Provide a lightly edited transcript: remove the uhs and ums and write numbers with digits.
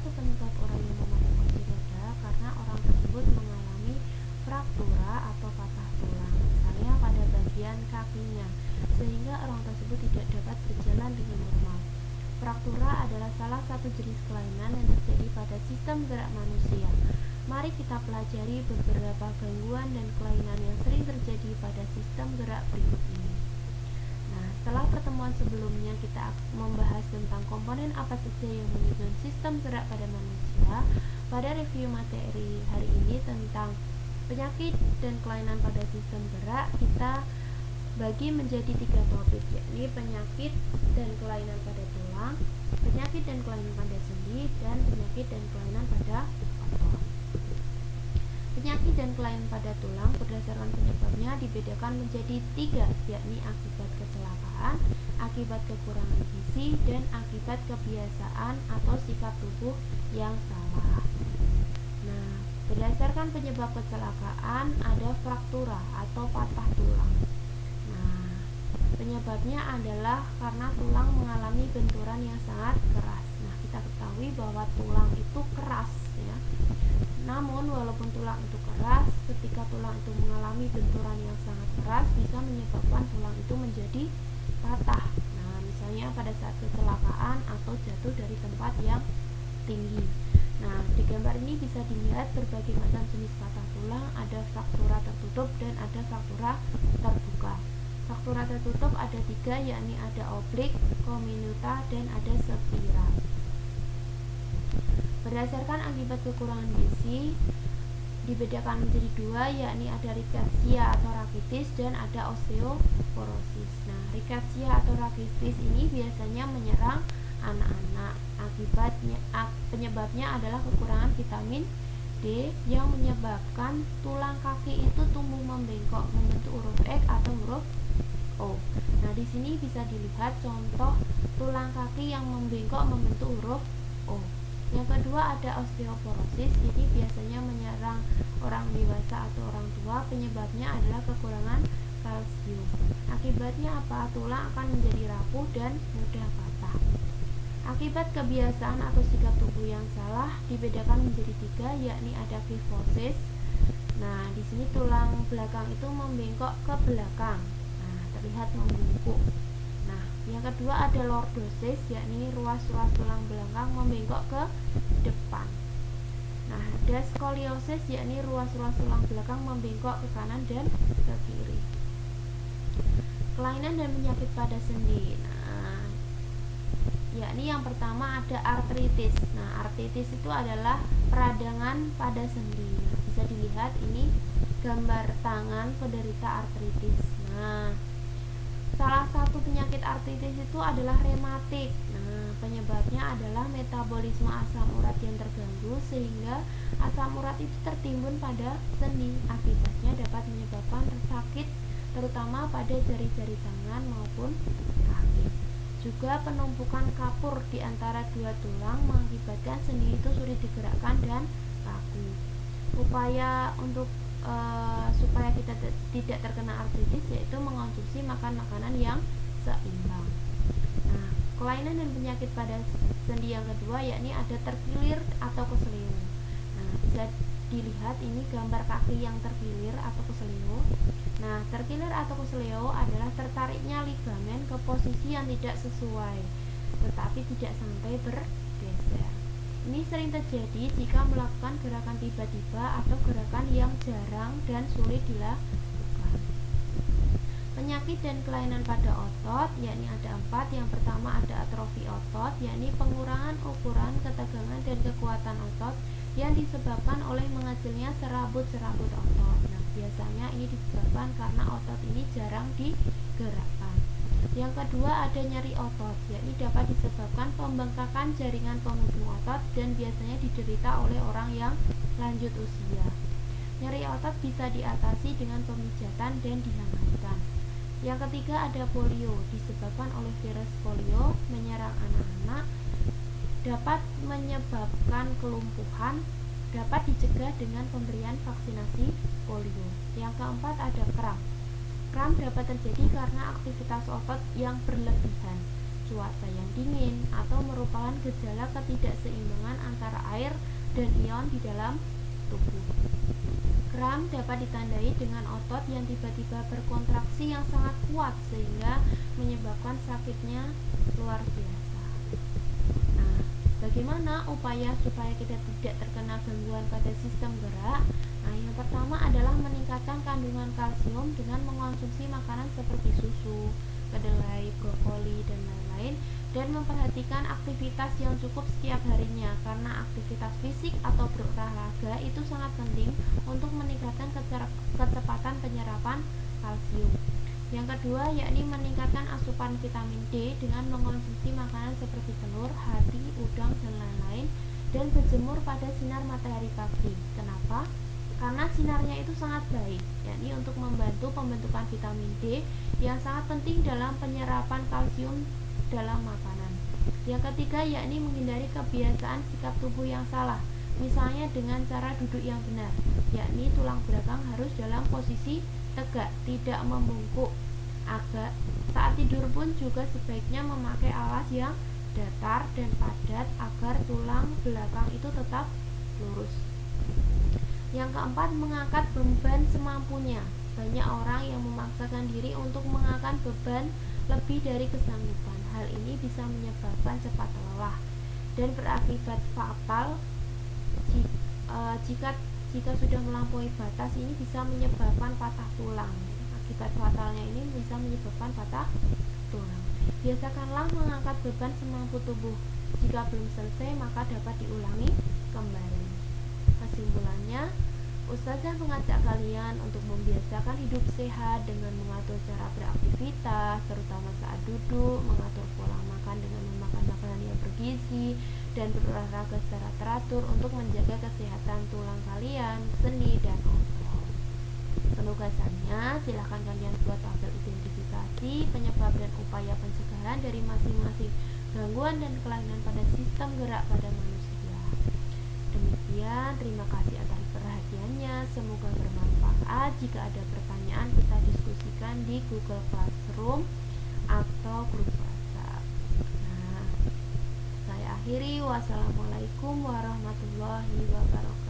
satu penyebab orang yang memakai kursi roda karena orang tersebut mengalami fraktura atau patah tulang, misalnya pada bagian kakinya, sehingga orang tersebut tidak dapat berjalan dengan normal. Fraktura adalah salah satu jenis kelainan yang terjadi pada sistem gerak manusia. Mari kita pelajari beberapa gangguan dan kelainan yang sering terjadi pada sistem gerak berikut ini. Nah, setelah pertemuan sebelumnya kita membahas tentang komponen apa saja yang menyusun sistem gerak pada manusia. Pada review materi hari ini tentang penyakit dan kelainan pada sistem gerak, kita bagi menjadi 3 topik, yakni penyakit dan kelainan pada tulang, penyakit dan kelainan pada sendi, dan penyakit dan kelainan pada otot. Penyakit dan kelainan pada tulang berdasarkan penyebabnya dibedakan menjadi 3, yakni akibat kecelakaan, akibat kekurangan gizi, dan akibat kebiasaan atau sikap tubuh yang salah. Nah, berdasarkan penyebab kecelakaan ada fraktura atau patah tulang. Nah, penyebabnya adalah karena tulang mengalami benturan yang sangat keras. Nah, kita ketahui bahwa tulang itu keras, ya. Namun walaupun tulang itu keras, ketika tulang itu mengalami benturan yang sangat keras bisa menyebabkan tulang itu menjadi patah. Nah, misalnya pada saat kecelakaan atau jatuh dari tempat yang tinggi. Nah, di gambar ini bisa dilihat berbagai macam jenis patah tulang, ada fraktura tertutup dan ada fraktura terbuka. Fraktura tertutup ada 3, yakni ada oblik, comminuta, dan ada spiral. Berdasarkan akibat kekurangan gizi dibedakan menjadi 2, yakni ada rickettsia atau rakitis dan ada osteoporosis. Nah, rickettsia atau rakitis ini biasanya menyerang anak-anak. Penyebabnya adalah kekurangan vitamin D yang menyebabkan tulang kaki itu tumbuh membengkok membentuk huruf X atau huruf O. Nah, di sini bisa dilihat contoh tulang kaki yang membengkok membentuk huruf O. Yang kedua ada osteoporosis. Ini biasanya menyerang orang dewasa atau orang tua. Penyebabnya adalah kekurangan kalsium. Akibatnya apa? Tulang akan menjadi rapuh dan mudah patah. Akibat kebiasaan atau sikap tubuh yang salah dibedakan menjadi 3, yakni ada kyphosis. Nah, di sini tulang belakang itu membengkok ke belakang. Nah, terlihat membungkuk. Nah, yang kedua ada lordosis, yakni ruas-ruas tulang belakang membengkok ke depan. Nah, ada skoliosis, yakni ruas-ruas tulang belakang membengkok ke kanan dan ke kiri. Kelainan dan penyakit pada sendi. Nah, yakni yang pertama ada artritis. Nah, artritis itu adalah peradangan pada sendi. Nah, bisa dilihat ini gambar tangan penderita artritis. Nah, salah satu penyakit artritis itu adalah rematik. Nah, penyebabnya adalah metabolisme asam urat yang terganggu sehingga asam urat itu tertimbun pada sendi. Akibatnya dapat menyebabkan sakit terutama pada jari-jari tangan maupun kaki. Juga penumpukan kapur di antara 2 tulang mengakibatkan sendi itu sulit digerakkan dan kaku. Upaya untuk supaya kita tidak terkena artritis yaitu mengonsumsi makan makanan yang seimbang. Nah, kelainan dan penyakit pada sendi yang kedua yakni ada terkilir atau keseleo. Nah, bisa dilihat ini gambar kaki yang terkilir atau keseleo. Nah, terkilir atau keseleo adalah tertariknya ligamen ke posisi yang tidak sesuai tetapi tidak sampai bergeser. Ini sering terjadi jika melakukan gerakan tiba-tiba atau gerakan yang jarang dan sulit dilakukan. Penyakit dan kelainan pada otot, yakni ada 4. Yang pertama ada atrofi otot, yakni pengurangan ukuran, ketegangan, dan kekuatan otot yang disebabkan oleh mengecilnya serabut-serabut otot. Nah, biasanya ini disebabkan karena otot ini jarang digerakkan. Yang kedua ada nyeri otot, yakni dapat disebabkan pembengkakan jaringan penghubung otot dan biasanya diderita oleh orang yang lanjut usia. Nyeri otot bisa diatasi dengan pemijatan dan dihangatkan. Yang ketiga ada polio, disebabkan oleh virus polio menyerang anak-anak, dapat menyebabkan kelumpuhan, dapat dicegah dengan pemberian vaksinasi polio. Yang keempat ada kram. Kram dapat terjadi karena aktivitas otot yang berlebihan, cuaca yang dingin, atau merupakan gejala ketidakseimbangan antara air dan ion di dalam tubuh. Kram dapat ditandai dengan otot yang tiba-tiba berkontraksi yang sangat kuat sehingga menyebabkan sakitnya luar biasa. Nah, bagaimana upaya supaya kita tidak terkena gangguan pada sistem gerak? Nah, yang pertama adalah meningkatkan kandungan kalsium dengan mengonsumsi makanan seperti susu, kedelai, brokoli, dan lain-lain, dan memperhatikan aktivitas yang cukup setiap harinya, karena aktivitas fisik atau berolahraga itu sangat penting untuk meningkatkan kecepatan penyerapan kalsium. Yang kedua yakni meningkatkan asupan vitamin D dengan mengonsumsi makanan seperti telur, hati, udang, dan lain-lain, dan berjemur pada sinar matahari pagi. Kenapa? Karena sinarnya itu sangat baik, yakni untuk membantu pembentukan vitamin D yang sangat penting dalam penyerapan kalsium dalam makanan. Yang ketiga yakni menghindari kebiasaan sikap tubuh yang salah, misalnya dengan cara duduk yang benar, yakni tulang belakang harus dalam posisi tegak, tidak membungkuk. Saat tidur pun juga sebaiknya memakai alas yang datar dan padat agar tulang belakang itu tetap lurus. Yang keempat, mengangkat beban semampunya. Banyak orang yang memaksakan diri untuk mengangkat beban lebih dari kesanggupan. Hal ini bisa menyebabkan cepat lelah dan berakibat fatal. Jika sudah melampaui batas, ini bisa menyebabkan patah tulang. Akibat fatalnya ini bisa menyebabkan patah tulang. Biasakanlah mengangkat beban semampu tubuh. Jika belum selesai, maka dapat diulangi kembali. Kesimpulannya, Ustazah mengajak kalian untuk membiasakan hidup sehat dengan mengatur cara beraktivitas, terutama saat duduk, mengatur pola makan dengan memakan makanan yang bergizi, dan berolahraga secara teratur untuk menjaga kesehatan tulang kalian, sendi, dan otot. Penugasannya, silahkan kalian buat tabel identifikasi penyebab dan upaya pencegahan dari masing-masing gangguan dan kelainan pada sistem gerak pada manusia. Demikian, terima kasih atas perhatiannya. Semoga bermanfaat. Jika ada pertanyaan, kita diskusikan di Google Classroom atau grup WhatsApp. Nah, saya akhiri. Wassalamualaikum warahmatullahi wabarakatuh.